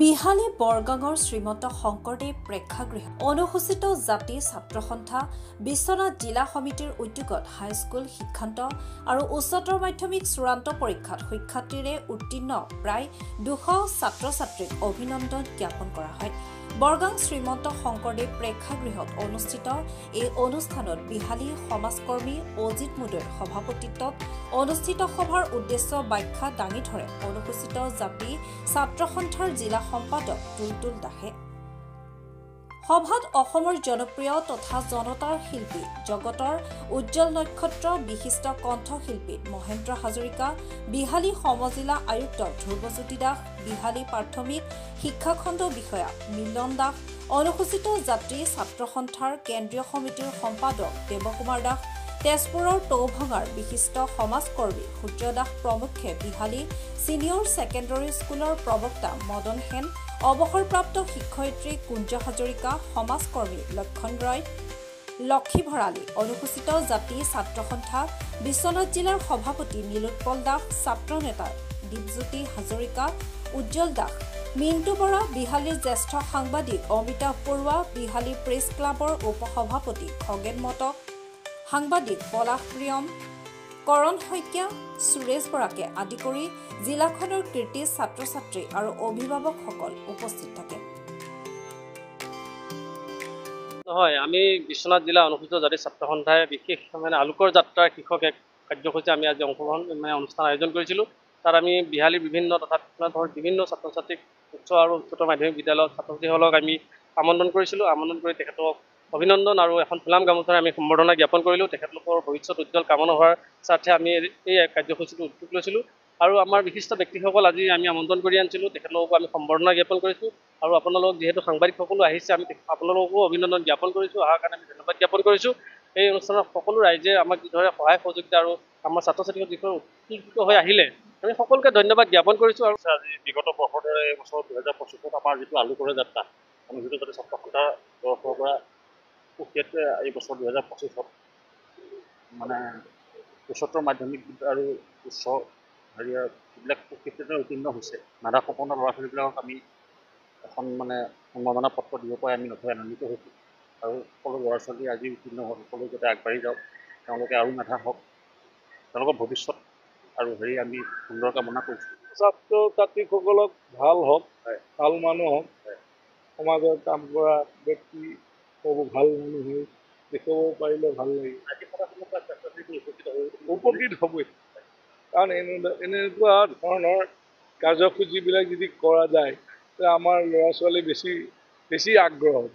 বিহালী বৰগাঙৰ শ্ৰীমন্ত শংকৰদেৱ প্ৰেক্ষাগৃহ অনুসূচিত জাতি ছাত্ৰ সন্থা বিশ্বনাথ জিলা সমিতিৰ উদ্যোগত হাইস্কুল শিক্ষান্ত আৰু উচ্চতৰ মাধ্যমিক চূড়ান্ত পৰীক্ষাত শিক্ষাৰ্থীৰে উত্তীৰ্ণ প্ৰায় 200 ছাত্ৰ-ছাত্ৰীক অভিনন্দন জ্ঞাপন কৰা হয়। বৰগাং শ্ৰীমন্ত শংকৰদেৱ প্ৰেক্ষাগৃহত অনুষ্ঠিত এই অনুষ্ঠানত বিহালী সমাজকৰ্মী অজিত মুদৈৰ সভাপতিত্বত অনুষ্ঠিত সভাৰ উদ্দেশ্য ব্যাখ্যা দাঙি ধৰে অনুসূচিত জাতি ছাত্ৰ সন্থাৰ জিলা সম্পাদক তুলতুল দাসে। সভাত অসমৰ জনপ্ৰিয় তথা জনতাৰ শিল্পী জগতৰ উজ্জ্বল নক্ষত্ৰ বিশিষ্ট কণ্ঠশিল্পী মহেন্দ্ৰ হাজৰিকা, বিহালী সমজিলা আয়ুক্ত ধ্ৰুৱজ্যোতি দাস, বিহালী প্ৰাথমিক শিক্ষাখণ্ড বিষয়া মিলন দাস, অনুসূচিত জাতি ছাত্ৰ সন্থাৰ কেন্দ্ৰীয় সমিতিৰ সম্পাদক দেৱকুমাৰ দাস, তেজপুৰৰ টৌভঙাৰ বিশিষ্ট সমাজকৰ্মী সূৰ্য দাস প্ৰমুখ্যে বিহালী ছিনিয়ৰ ছেকেণ্ডেৰী স্কুলৰ প্ৰবক্তা মদন সেন, অৱসৰপ্ৰাপ্ত শিক্ষয়িত্ৰী কুঞ্জ হাজৰিকা, সমাজকৰ্মী লক্ষণ ৰয়, লক্ষী ভৰালী, অনুসূচিত জাতি ছাত্ৰ সন্থা বিশ্বনাথ জিলাৰ সভাপতি নীলোৎপল দাস, ছাত্ৰ নেতা দীপজ্যোতি হাজৰিকা, উজ্জ্বল দাস, মিণ্টু বৰা, বিহালীৰ জ্যেষ্ঠ সাংবাদিক অমিতাভ বৰুৱা, বিহালী প্ৰেছ ক্লাবৰ উপসভাপতি খগেন মটক, সাংবাদিক পলাশ প্ৰিয়ম, কৰণ শইকীয়া, সুৰেশ বৰাকে আদি কৰি জিলাখনৰ কীৰ্তি ছাত্ৰ-ছাত্ৰী আৰু অভিভাৱকসকল উপস্থিত থাকে। হয়, আমি বিশ্বনাথ জিলা অনুসূচিত জাতি ছাত্ৰ সন্থাই বিশেষ আলোকৰ যাত্ৰাৰ শীৰ্ষক এক কাৰ্যসূচী আমি আজি অংশগ্ৰহণ অনুষ্ঠান আয়োজন কৰিছিলোঁ। তাত আমি বিহালীৰ বিভিন্ন তথা বিভিন্ন ছাত্ৰ ছাত্ৰীক উচ্চ আৰু উচ্চতৰ মাধ্যমিক বিদ্যালয়ৰ ছাত্ৰ ছাত্ৰীসকলক আমি আমন্ত্ৰণ কৰিছিলোঁ। আমন্ত্ৰণ কৰি তেখেতক অভিনন্দন আৰু এখন ফুলাম গামোচাৰে আমি সম্বৰ্ধনা জ্ঞাপন কৰিলোঁ। তেখেতলোকৰ ভৱিষ্যত উজ্জ্বল কামনা হোৱাৰ স্বাৰ্থে আমি এই কাৰ্যসূচীটো উদ্যোগ লৈছিলোঁ আৰু আমাৰ বিশিষ্ট ব্যক্তিসকল আজি আমি আমন্ত্ৰণ কৰি আনিছিলোঁ। তেখেতলোককো আমি সম্বৰ্ধনা জ্ঞাপন কৰিছোঁ আৰু আপোনালোক যিহেতু সাংবাদিকসকলো আহিছে, আমি আপোনালোককো অভিনন্দন জ্ঞাপন কৰিছোঁ, অহাৰ কাৰণে আমি ধন্যবাদ জ্ঞাপন কৰিছোঁ। এই অনুষ্ঠানত সকলো ৰাইজে আমাক যিদৰে সহায় সহযোগিতা আৰু আমাৰ ছাত্ৰ ছাত্ৰীসকল যিদৰে উৎফুল্লিত হৈ আহিলে, আমি সকলোকে ধন্যবাদ জ্ঞাপন কৰিছোঁ। আৰু আজি বিগত বৰ্ষৰ দৰে এই বছৰ 2025 আমাৰ যিটো আলোকৰে যাত্ৰা অনুসূচিত জাতি ছাত্ৰ সন্থাৰ তৰফৰ পৰা সুখীয়াকৈ এই বছৰ 2025 মানে উচ্চতৰ মাধ্যমিক আৰু উচ্চ এইবিলাক ক্ষেত্ৰতে উত্তীৰ্ণ হৈছে। নানা সপোনৰ ল'ৰা ছোৱালীবিলাকক আমি এখন সম্ভাৱনা পত্ৰ দিব পাৰে আমি নথৈ আনন্দিত হৈছোঁ আৰু সকলো ল'ৰা ছোৱালী আজি উত্তীৰ্ণ হ'ল, সকলো যাতে আগবাঢ়ি যাওক, তেওঁলোকে আৰু মেধা হওক, তেওঁলোকৰ ভৱিষ্যত আৰু আমি সুন্দৰ কামনা কৰিছোঁ। ছাত্ৰ ছাত্ৰীসকলক ভাল হওক, ভাল মানুহ হওক, সমাজৰ কাম কৰা ব্যক্তি হ'ব, ভাল মানুহ হৈ দেখুৱাব পাৰিলে ভাল লাগে। উপকৃত হ'বই, কাৰণ এনেকুৱা ধৰণৰ কাৰ্যসূচীবিলাক যদি কৰা যায় আমাৰ ল'ৰা ছোৱালী বেছি আগ্ৰহ হ'ব।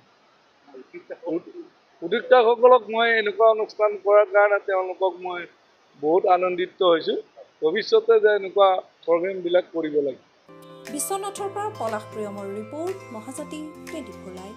উদ্যোক্তাসকলক মই এনেকুৱা অনুষ্ঠান কৰাৰ কাৰণে তেওঁলোকক মই বহুত আনন্দিত হৈছোঁ। ভৱিষ্যতে যে এনেকুৱা প্ৰগ্ৰেমবিলাক কৰিব লাগে। বিশ্বনাথৰ পৰা পলাশ প্ৰিয়মৰ ৰিপৰ্ট, মহাজাতি 24 লাইভ।